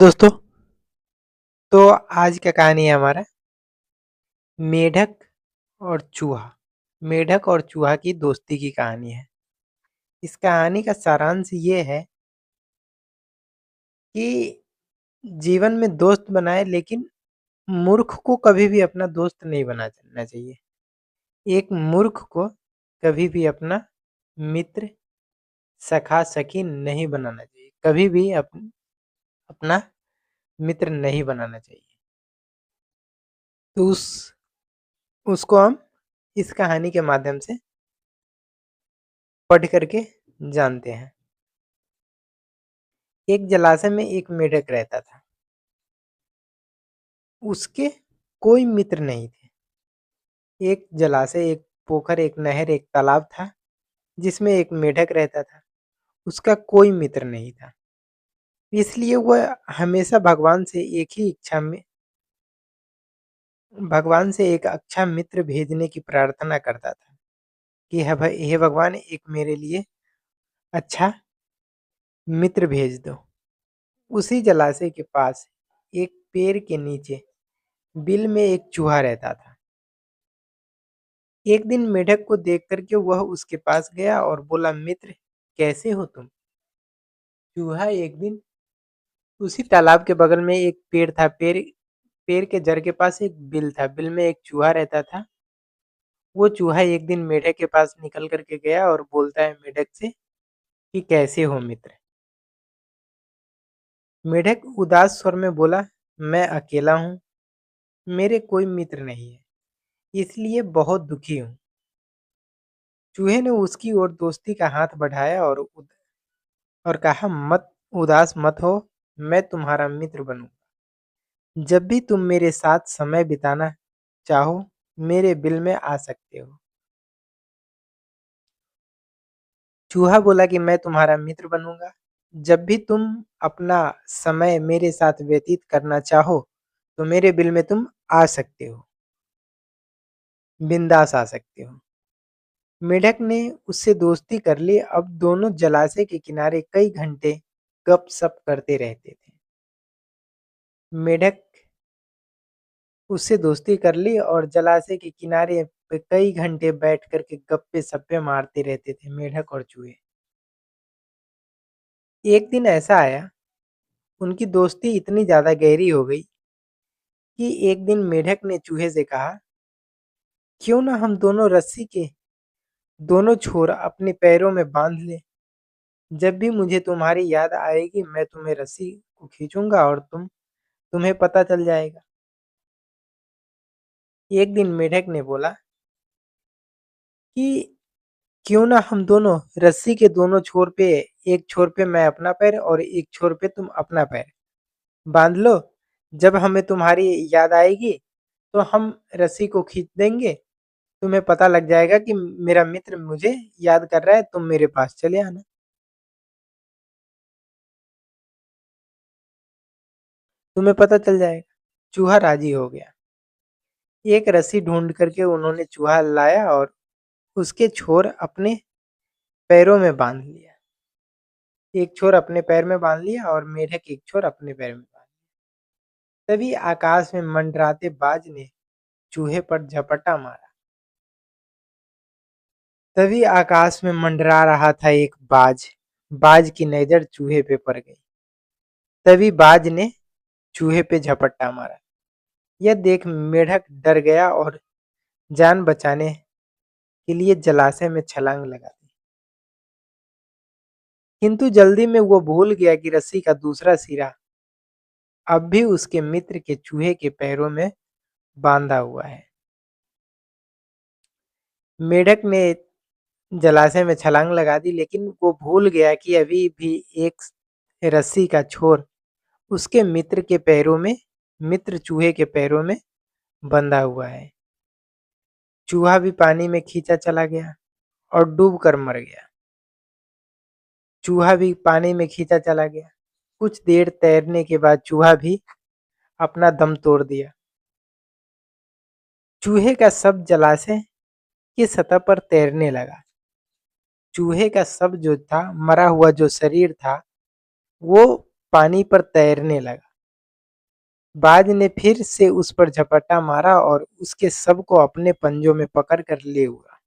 दोस्तों, तो आज का कहानी है हमारा मेढक और चूहा। मेढक और चूहा की दोस्ती की कहानी है। इस कहानी का सारांश ये है कि जीवन में दोस्त बनाए, लेकिन मूर्ख को कभी भी अपना दोस्त नहीं बनाना चाहिए। एक मूर्ख को कभी भी अपना मित्र, सखा, सखी नहीं बनाना चाहिए। कभी भी अपना मित्र नहीं बनाना चाहिए। तो उसको हम इस कहानी के माध्यम से पढ़ करके जानते हैं। एक जलाशय में एक मेढक रहता था। उसके कोई मित्र नहीं थे। एक जलाशय, एक पोखर, एक नहर, एक तालाब था जिसमें एक मेढक रहता था। उसका कोई मित्र नहीं था। इसलिए वह हमेशा भगवान से एक अच्छा मित्र भेजने की प्रार्थना करता था कि हे भगवान, एक मेरे लिए अच्छा मित्र भेज दो। उसी जलाशय के पास एक पेड़ के नीचे बिल में एक चूहा रहता था। एक दिन मेढक को देख करके वह उसके पास गया और बोला, मित्र, कैसे हो तुम? चूहा एक दिन उसी तालाब के बगल में एक पेड़ था। पेड़ के जड़ के पास एक बिल था। बिल में एक चूहा रहता था। वो चूहा एक दिन मेढक के पास निकल करके गया और बोलता है मेढक से कि कैसे हो मित्र? मेढक उदास स्वर में बोला, मैं अकेला हूँ, मेरे कोई मित्र नहीं है, इसलिए बहुत दुखी हूँ। चूहे ने उसकी ओर दोस्ती का हाथ बढ़ाया और कहा, मत उदास मत हो, मैं तुम्हारा मित्र बनूंगा। जब भी तुम मेरे साथ समय बिताना चाहो, मेरे बिल में आ सकते हो। चूहा बोला कि मैं तुम्हारा मित्र बनूंगा। जब भी तुम अपना समय मेरे साथ व्यतीत करना चाहो, तो मेरे बिल में तुम आ सकते हो, बिंदास आ सकते हो। मेढक ने उससे दोस्ती कर ली। अब दोनों जलाशय के किनारे कई घंटे गपशप करते रहते थे। मेढक उससे दोस्ती कर ली और जलाशय के किनारे पे कई घंटे बैठ कर के गप्पे सप्पे मारते रहते थे मेढक और चूहे। एक दिन ऐसा आया, उनकी दोस्ती इतनी ज्यादा गहरी हो गई कि एक दिन मेढक ने चूहे से कहा, क्यों ना हम दोनों रस्सी के दोनों छोर अपने पैरों में बांध ले। जब भी मुझे तुम्हारी याद आएगी, मैं तुम्हें रस्सी को खींचूंगा और तुम्हें पता चल जाएगा। एक दिन मेढक ने बोला कि क्यों ना हम दोनों रस्सी के दोनों छोर पे, एक छोर पे मैं अपना पैर और एक छोर पे तुम अपना पैर बांध लो। जब हमें तुम्हारी याद आएगी, तो हम रस्सी को खींच देंगे। तुम्हें पता लग जाएगा कि मेरा मित्र मुझे याद कर रहा है, तुम मेरे पास चले आना। तुम्हें पता चल जाएगा। चूहा राजी हो गया। एक रस्सी ढूंढ करके उन्होंने चूहा लाया और उसके छोर अपने पैरों में बांध लिया। एक छोर अपने पैर में बांध लिया और मेढक एक छोर अपने पैर में बांध लिया। तभी आकाश में मंडराते बाज ने चूहे पर झपट्टा मारा। तभी आकाश में मंडरा रहा था एक बाज। बाज की नजर चूहे पे पड़ गई। तभी बाज ने चूहे पे झपट्टा मारा। यह देख मेढक डर गया और जान बचाने के लिए जलाशय में छलांग लगा दी। किंतु जल्दी में वो भूल गया कि रस्सी का दूसरा सिरा अब भी उसके मित्र के चूहे के पैरों में बांधा हुआ है। मेढक ने जलाशय में छलांग लगा दी, लेकिन वो भूल गया कि अभी भी एक रस्सी का छोर उसके मित्र चूहे के पैरों में बंधा हुआ है। चूहा भी पानी में खींचा चला गया और डूब कर मर गया। चूहा भी पानी में खींचा चला गया। कुछ देर तैरने के बाद चूहा भी अपना दम तोड़ दिया। चूहे का शव जलाशय की सतह पर तैरने लगा। चूहे का शव जो था, मरा हुआ जो शरीर था, वो पानी पर तैरने लगा। बाज ने फिर से उस पर झपट्टा मारा और उसके शव को अपने पंजों में पकड़ कर ले उड़ा।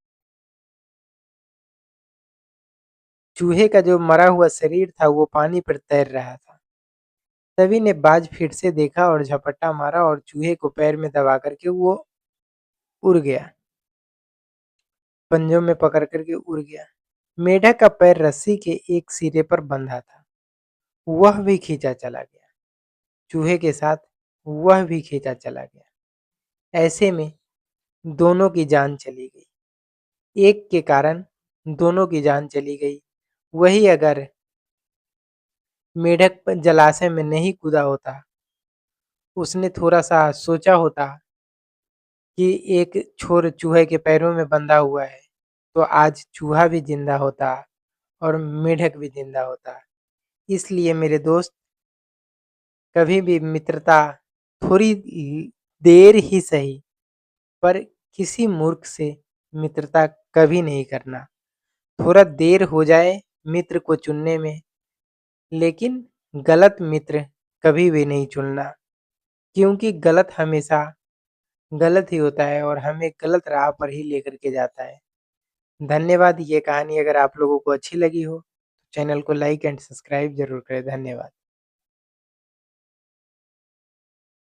चूहे का जो मरा हुआ शरीर था वो पानी पर तैर रहा था। तभी ने बाज फिर से देखा और झपट्टा मारा और चूहे को पैर में दबा करके वो उड़ गया, पंजों में पकड़ करके उड़ गया। मेढक का पैर रस्सी के एक सिरे पर बंधा था, वह भी खींचा चला गया। चूहे के साथ वह भी खींचा चला गया। ऐसे में दोनों की जान चली गई। एक के कारण दोनों की जान चली गई। वही अगर मेढक जलाशय में नहीं कूदा होता, उसने थोड़ा सा सोचा होता कि एक छोर चूहे के पैरों में बंधा हुआ है, तो आज चूहा भी जिंदा होता और मेढक भी जिंदा होता। इसलिए मेरे दोस्त, कभी भी मित्रता थोड़ी देर ही सही, पर किसी मूर्ख से मित्रता कभी नहीं करना। थोड़ा देर हो जाए मित्र को चुनने में, लेकिन गलत मित्र कभी भी नहीं चुनना, क्योंकि गलत हमेशा गलत ही होता है और हमें गलत राह पर ही लेकर के जाता है। धन्यवाद। ये कहानी अगर आप लोगों को अच्छी लगी हो, तो चैनल को लाइक एंड सब्सक्राइब ज़रूर करें। धन्यवाद।